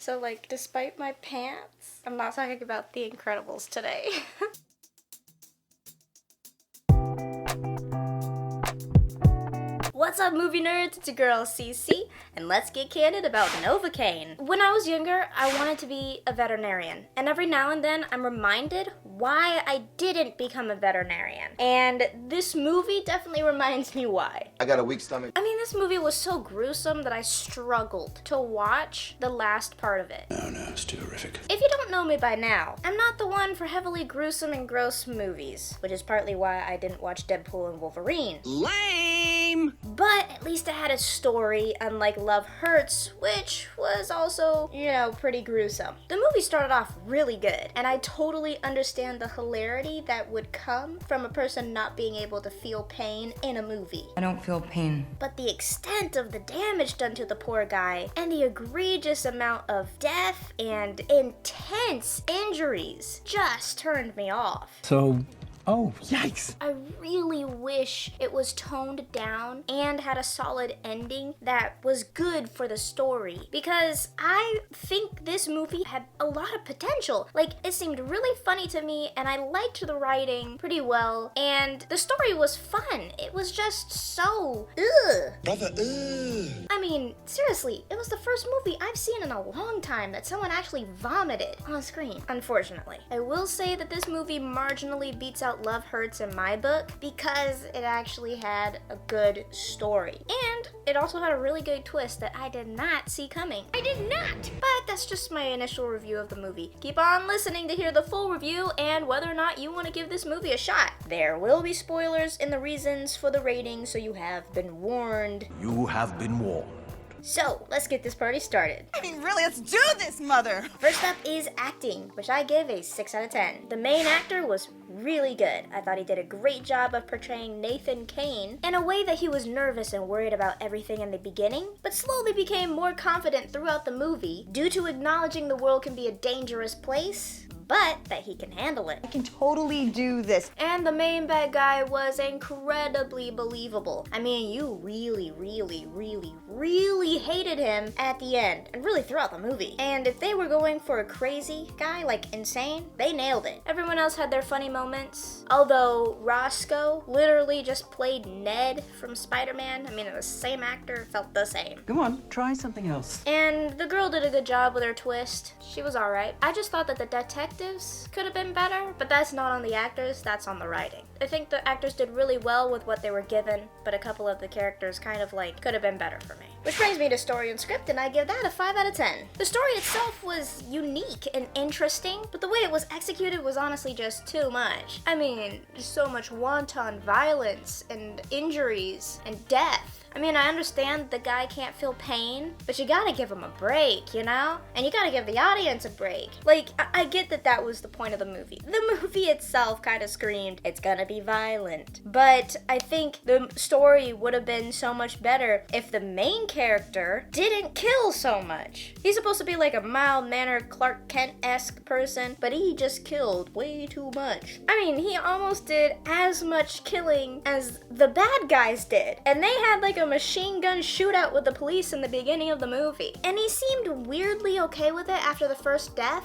So like, despite my pants, I'm not talking about The Incredibles today. What's up, movie nerds? It's your girl CC, and let's get candid about Novocaine. When I was younger, I wanted to be a veterinarian, and every now and then I'm reminded why I didn't become a veterinarian. And this movie definitely reminds me why. I got a weak stomach. I mean, this movie was so gruesome that I struggled to watch the last part of it. No, it's too horrific. If you don't know me by now, I'm not the one for heavily gruesome and gross movies, which is partly why I didn't watch Deadpool and Wolverine. Lame! But at least it had a story, unlike Love Hurts, which was also, pretty gruesome. The movie started off really good, and I totally understand the hilarity that would come from a person not being able to feel pain in a movie. I don't feel pain. But the extent of the damage done to the poor guy, and the egregious amount of death and intense injuries just turned me off. Oh, yikes! I really wish it was toned down and had a solid ending that was good for the story, because I think this movie had a lot of potential. Like, it seemed really funny to me, and I liked the writing pretty well, and the story was fun. It was just so Brother, ugh. I mean, seriously, it was the first movie I've seen in a long time that someone actually vomited on screen, unfortunately. I will say that this movie marginally beats out Love Hurts in my book because it actually had a good story. And it also had a really good twist that I did not see coming. I did not! But that's just my initial review of the movie. Keep on listening to hear the full review and whether or not you want to give this movie a shot. There will be spoilers in the reasons for the rating, so you have been warned. You have been warned. So, let's get this party started. I mean, really, let's do this, mother! First up is acting, which I give a 6 out of 10. The main actor was really good. I thought he did a great job of portraying Nathan Kane in a way that he was nervous and worried about everything in the beginning, but slowly became more confident throughout the movie due to acknowledging the world can be a dangerous place, but that he can handle it. I can totally do this. And the main bad guy was incredibly believable. I mean, you really hated him at the end, and really throughout the movie. And if they were going for a crazy guy, like insane, they nailed it. Everyone else had their funny moments, although Roscoe literally just played Ned from Spider-Man. I mean, the same actor, felt the same. Come on, try something else. And the girl did a good job with her twist. She was alright. I just thought that the detectives could have been better, but that's not on the actors, that's on the writing. I think the actors did really well with what they were given, but a couple of the characters kind of could have been better for me. Which brings me to story and script, and I give that a 5 out of 10. The story itself was unique and interesting, but the way it was executed was honestly just too much. I mean, so much wanton violence and injuries and death. I mean, I understand the guy can't feel pain, but you gotta give him a break, And you gotta give the audience a break. I get that that was the point of the movie. The movie itself kind of screamed, it's gonna be violent. But I think the story would have been so much better if the main character didn't kill so much. He's supposed to be like a mild-mannered Clark Kent-esque person, but he just killed way too much. I mean, he almost did as much killing as the bad guys did. And they had a machine gun shootout with the police in the beginning of the movie. And he seemed weirdly okay with it after the first death.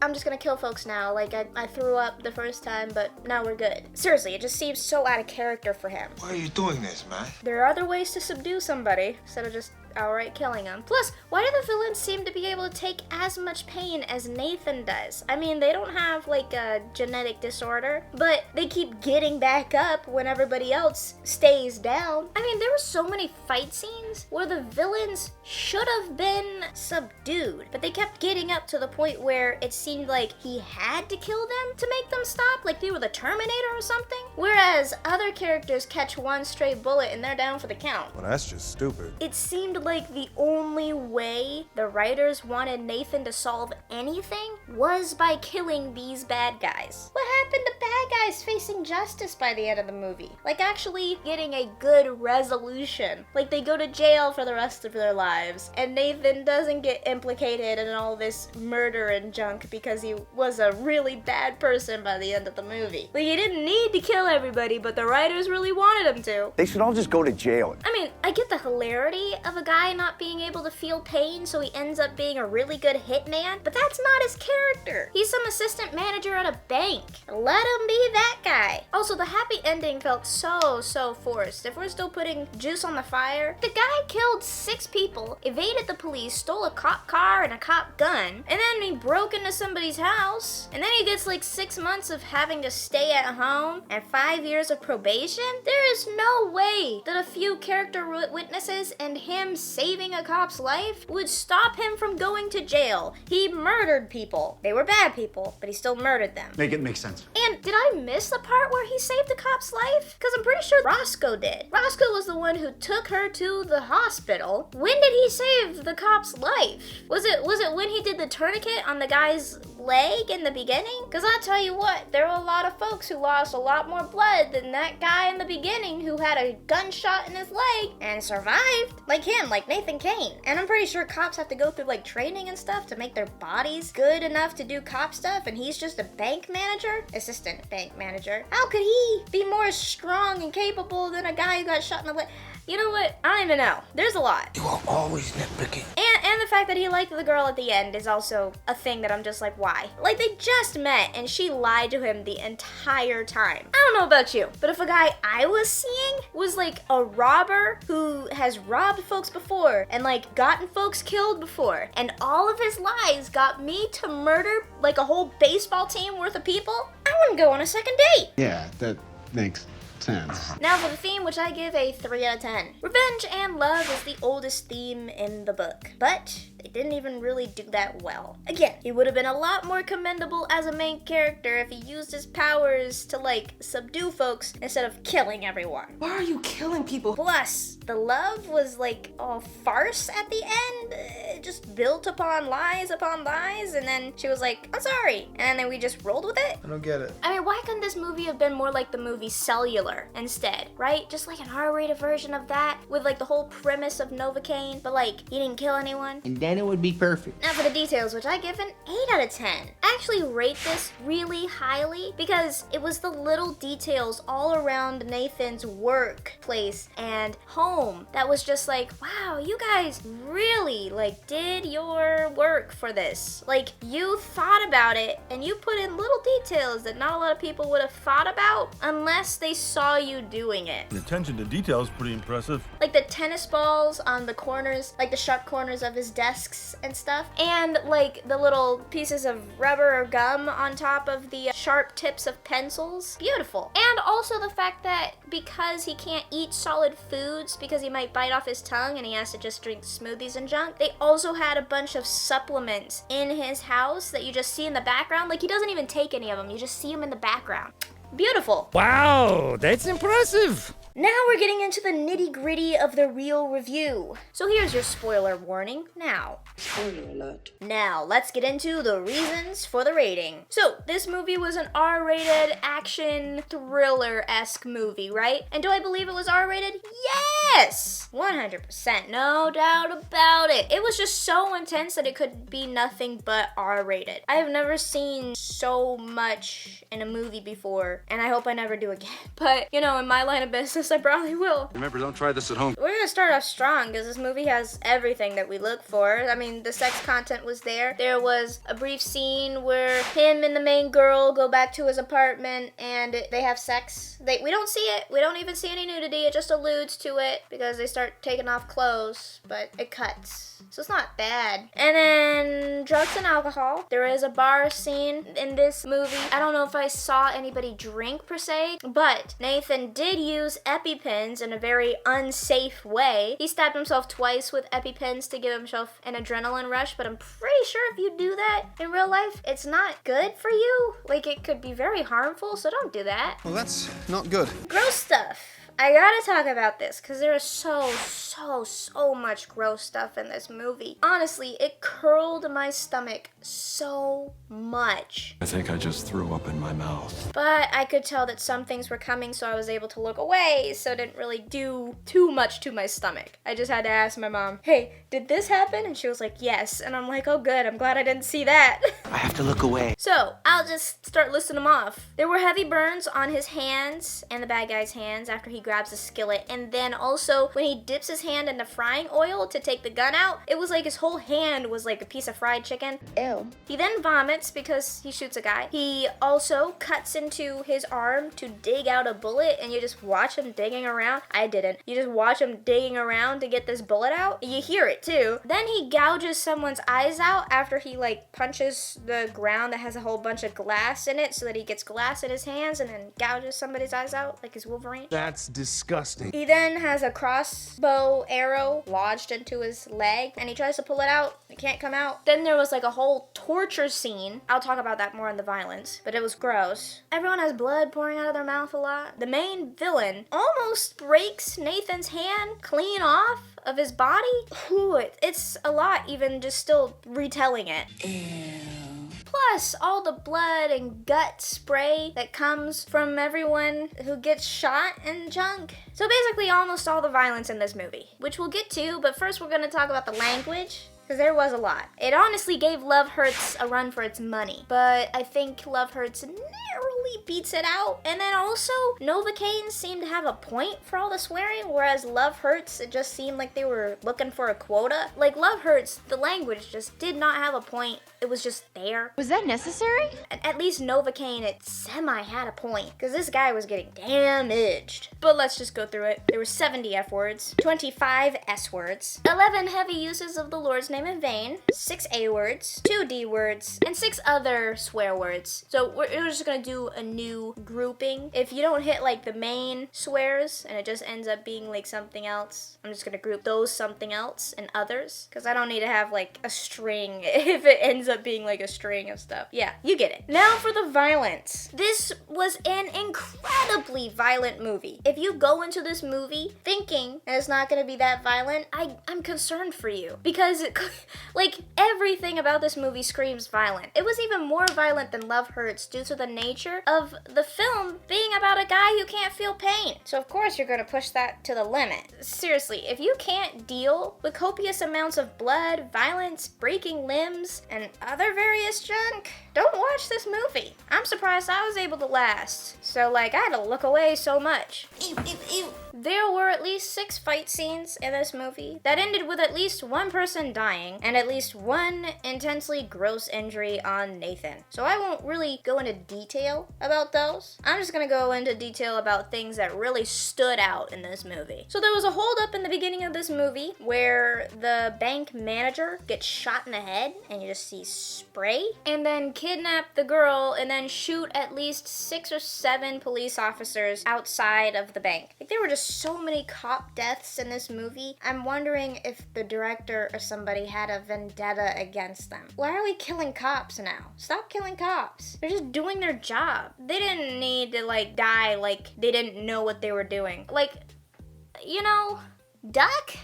I'm just gonna kill folks now. I threw up the first time, but now we're good. Seriously, it just seems so out of character for him. Why are you doing this, man? There are other ways to subdue somebody instead of just outright killing him. Plus, why do the villains seem to be able to take as much pain as Nathan does? I mean, they don't have a genetic disorder, but they keep getting back up when everybody else stays down. I mean, there were so many fight scenes where the villains should have been subdued, but they kept getting up to the point where it seemed like he had to kill them to make them stop, like they were the Terminator or something. Whereas other characters catch one stray bullet and they're down for the count. Well, that's just stupid. It seemed like the only way the writers wanted Nathan to solve anything was by killing these bad guys. What happened to bad guys facing justice by the end of the movie? Actually getting a good resolution. They go to jail for the rest of their lives, and Nathan doesn't get implicated in all this murder and junk because he was a really bad person by the end of the movie. He didn't need to kill everybody, but the writers really wanted him to. They should all just go to jail. I mean, I get the hilarity of a guy not being able to feel pain, so he ends up being a really good hitman, but that's not his character. He's some assistant manager at a bank. Let him be that guy. Also, the happy ending felt so forced. If we're still putting juice on the fire, the guy killed 6 people, evaded the police, stole a cop car and a cop gun, and then he broke into somebody's house, and then he gets like 6 months of having to stay at home and 5 years of probation? There is no way that a few character witnesses and him saving a cop's life would stop him from going to jail. He murdered people. They were bad people, but he still murdered them. Make it make sense. And did I miss the part where he saved the cop's life? Because I'm pretty sure Roscoe did. Roscoe was the one who took her to the hospital. When did he save the cop's life? Was it when he did the tourniquet on the guy's leg in the beginning? Because I'll tell you what, there were a lot of folks who lost a lot more blood than that guy in the beginning who had a gunshot in his leg and survived. Like him, like Nathan Kane. And I'm pretty sure cops have to go through like training and stuff to make their bodies good enough to do cop stuff, and he's just a bank manager? Assistant bank manager. How could he be more strong and capable than a guy who got shot in the leg? You know what? I don't even know. There's a lot. You are always nitpicking. And the fact that he liked the girl at the end is also a thing that I'm just like, why? Like, they just met and she lied to him the entire time. I don't know about you, but if a guy I was seeing was like a robber who has robbed folks before and like gotten folks killed before, and all of his lies got me to murder like a whole baseball team worth of people, I wouldn't go on a second date. Yeah, that makes sense. Now for the theme, which I give a 3 out of 10. Revenge and love is the oldest theme in the book, but they didn't even really do that well. Again, he would have been a lot more commendable as a main character if he used his powers to like subdue folks instead of killing everyone. Why are you killing people? Plus, the love was like a farce at the end. It just built upon lies, and then she was like, I'm sorry, and then we just rolled with it. I don't get it. I mean, why couldn't this movie have been more like the movie Cellular instead, right? Just like an R-rated version of that with like the whole premise of Novocaine, but like he didn't kill anyone. And then it would be perfect. Now for the details, which I give an 8 out of 10. I actually rate this really highly because it was the little details all around Nathan's workplace and home that was just like, wow, you guys really like did your work for this. Like, you thought about it and you put in little details that not a lot of people would have thought about unless they saw you doing it. The attention to detail is pretty impressive. Like the tennis balls on the corners, like the sharp corners of his desks and stuff, and like the little pieces of rubber or gum on top of the sharp tips of pencils. Beautiful. And also the fact that because he can't eat solid foods because he might bite off his tongue and he has to just drink smoothies and junk, they also had a bunch of supplements in his house that you just see in the background. Like, he doesn't even take any of them, you just see them in the background. Beautiful. Wow, that's impressive. Now we're getting into the nitty-gritty of the real review. So here's your spoiler warning now. Spoiler alert. Now, let's get into the reasons for the rating. So, this movie was an R-rated action thriller-esque movie, right? And do I believe it was R-rated? Yes! 100%, no doubt about it. It was just so intense that it could be nothing but R-rated. I have never seen so much in a movie before, and I hope I never do again. But, you know, in my line of business, I probably will. Remember, don't try this at home. We're gonna start off strong because this movie has everything that we look for. I mean, the sex content was there. There was a brief scene where him and the main girl go back to his apartment and they have sex. We don't see it. We don't even see any nudity. It just alludes to it because they start taking off clothes, but it cuts. So it's not bad. And then drugs and alcohol. There is a bar scene in this movie. I don't know if I saw anybody drink per se, but Nathan did use EpiPens in a very unsafe way. He stabbed himself twice with EpiPens to give himself an adrenaline rush, but I'm pretty sure if you do that in real life, it's not good for you. Like, it could be very harmful, so don't do that. Well, that's not good. Gross stuff. I gotta talk about this because there is so much gross stuff in this movie. Honestly, it curled my stomach so much. I think I just threw up in my mouth. But I could tell that some things were coming, so I was able to look away, so it didn't really do too much to my stomach. I just had to ask my mom, hey, did this happen? And she was like, yes. And I'm like, oh good, I'm glad I didn't see that. I have to look away. So, I'll just start listing them off. There were heavy burns on his hands and the bad guy's hands after he grabs a skillet, and then also when he dips his hand in the frying oil to take the gun out, it was like his whole hand was like a piece of fried chicken. Ew. He then vomits because he shoots a guy. He also cuts into his arm to dig out a bullet, and you just watch him digging around. I didn't. You just watch him digging around to get this bullet out. You hear it too. Then he gouges someone's eyes out after he like punches the ground that has a whole bunch of glass in it so that he gets glass in his hands and then gouges somebody's eyes out like his Wolverine. That's disgusting. He then has a crossbow arrow lodged into his leg and he tries to pull it out. It can't come out. Then there was like a whole torture scene. I'll talk about that more in the violence, but it was gross. Everyone has blood pouring out of their mouth a lot. The main villain almost breaks Nathan's hand clean off of his body. Ooh, it's a lot even just still retelling it. Plus, all the blood and gut spray that comes from everyone who gets shot and junk. So basically almost all the violence in this movie, which we'll get to, but first we're gonna talk about the language. Because there was a lot. It honestly gave Love Hurts a run for its money. But I think Love Hurts narrowly beats it out. And then also, Novocaine seemed to have a point for all the swearing, whereas Love Hurts, it just seemed like they were looking for a quota. Like Love Hurts, the language just did not have a point. It was just there. Was that necessary? At least Novocaine, it semi had a point. Because this guy was getting damaged. But let's just go through it. There were 70 F words, 25 S words, 11 heavy uses of the Lord's name in vain, 6 A words, 2 D words, and 6 other swear words. So we're just gonna do a new grouping. If you don't hit like the main swears and it just ends up being like something else, I'm just gonna group those something else and others because I don't need to have like a string if it ends up being like a string of stuff. Yeah, you get it. Now for the violence. This was an incredibly violent movie. If you go into this movie thinking that it's not gonna be that violent, I'm concerned for you because like everything about this movie screams violent. It was even more violent than Love Hurts due to the nature of the film being about a guy who can't feel pain. So of course you're gonna push that to the limit. Seriously, if you can't deal with copious amounts of blood, violence, breaking limbs, and other various junk, don't watch this movie. I'm surprised I was able to last. So like I had to look away so much. Ew, ew, ew. There were at least 6 fight scenes in this movie that ended with at least one person dying and at least one intensely gross injury on Nathan. So I won't really go into detail about those. I'm just gonna go into detail about things that really stood out in this movie. So there was a holdup in the beginning of this movie where the bank manager gets shot in the head and you just see spray, and then kidnap the girl and then shoot at least 6 or 7 police officers outside of the bank. Like there were just so many cop deaths in this movie. I'm wondering if the director or somebody had a vendetta against them. Why are we killing cops now? Stop killing cops. They're just doing their job. They didn't need to like die like they didn't know what they were doing. Like, you know, duck?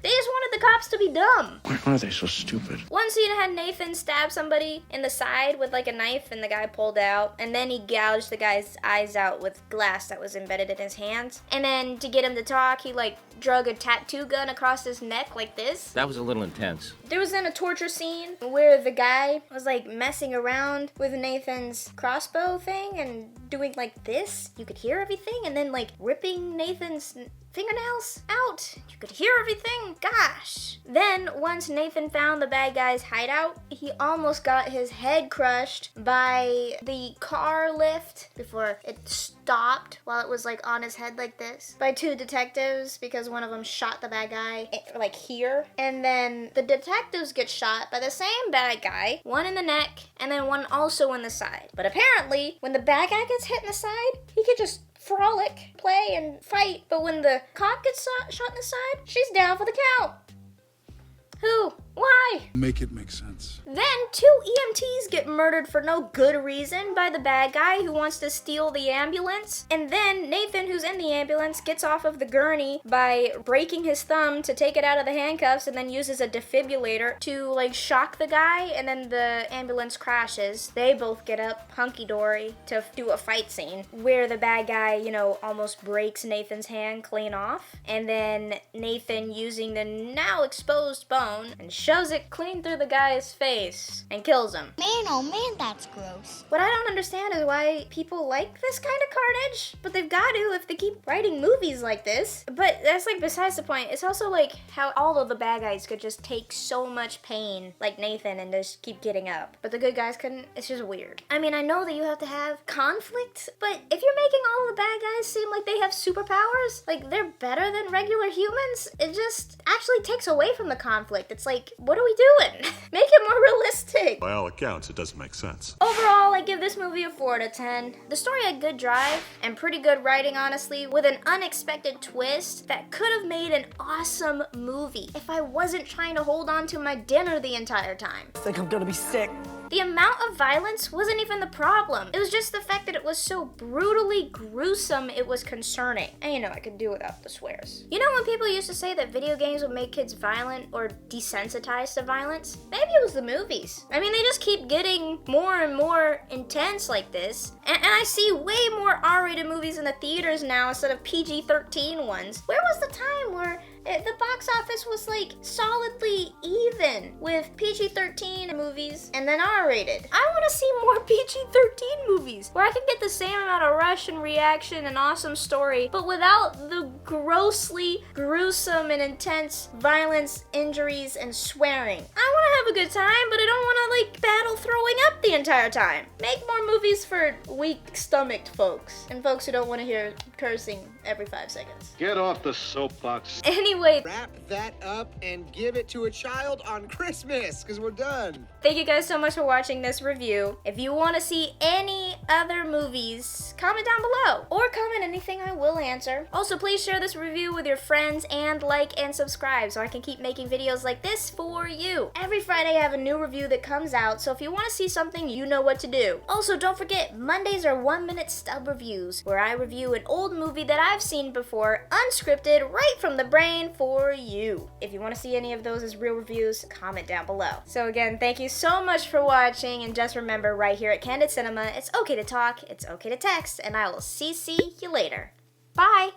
They just wanted the cops to be dumb. Why are they so stupid? One scene had Nathan stab somebody in the side with like a knife and the guy pulled out, and then he gouged the guy's eyes out with glass that was embedded in his hands. And then to get him to talk, he like drug a tattoo gun across his neck like this. That was a little intense. There was then a torture scene where the guy was like messing around with Nathan's crossbow thing and doing like this. You could hear everything, and then like ripping Nathan's fingernails out. You could hear everything. Gosh. Then once Nathan found the bad guy's hideout, he almost got his head crushed by the car lift before it stopped while it was like on his head like this by 2 detectives because one of them shot the bad guy like here, and then the detectives get shot by the same bad guy, one in the neck and then one also in the side. But apparently when the bad guy gets hit in the side, he could just frolic, play, and fight. But when the cop gets shot in the side, she's down for the count. Who? Why? Make it make sense. Then 2 EMTs get murdered for no good reason by the bad guy who wants to steal the ambulance. And then Nathan, who's in the ambulance, gets off of the gurney by breaking his thumb to take it out of the handcuffs and then uses a defibrillator to like shock the guy, and then the ambulance crashes. They both get up hunky-dory to do a fight scene where the bad guy, you know, almost breaks Nathan's hand clean off. And then Nathan, using the now exposed bone, and shoves it clean through the guy's face face and kills him. Man, oh man, that's gross. What I don't understand is why people like this kind of carnage, but they've got to if they keep writing movies like this. But that's like besides the point. It's also like how all of the bad guys could just take so much pain, like Nathan, and just keep getting up. But the good guys couldn't. It's just weird. I mean, I know that you have to have conflict, but if you're making all of the bad guys seem like they have superpowers, like they're better than regular humans, it just actually takes away from the conflict. It's like, what are we doing? Make it more realistic. By all accounts, it doesn't make sense. Overall, I give this movie a 4 out of 10. The story had good drive and pretty good writing, honestly, with an unexpected twist that could have made an awesome movie if I wasn't trying to hold on to my dinner the entire time. I think I'm gonna be sick. The amount of violence wasn't even the problem. It was just the fact that it was so brutally gruesome it was concerning. And you know, I could do without the swears. You know when people used to say that video games would make kids violent or desensitized to violence? Maybe it was the movies. I mean, they just keep getting more and more intense like this. And I see way more R-rated movies in the theaters now instead of PG-13 ones. Where was the time where the box office was like solidly even with PG-13 movies and then R-rated? I want to see more PG-13 movies where I can get the same amount of rush and reaction and awesome story, but without the grossly gruesome and intense violence, injuries, and swearing. I want to have a good time, but I don't want to like battle throwing up the entire time. Make more movies for weak-stomached folks and folks who don't want to hear cursing every 5 seconds. Get off the soapbox. Anyway, Wrap that up and give it to a child on Christmas, because we're done. thank you guys so much for watching this review. If you want to see any other movies, comment down below or comment anything, I will answer. Also, please share this review with your friends and like and subscribe so I can keep making videos like this for you. Every Friday I have a new review that comes out, so if you want to see something, you know what to do. Also, don't forget, Mondays are 1-minute stub reviews where I review an old movie that I've seen before, unscripted, right from the brain for you. If you want to see any of those as real reviews, comment down below. So again, thank you so much for watching, and just remember, right here at Candid Cinema, it's okay to talk, it's okay to text, and I will CC you later. Bye!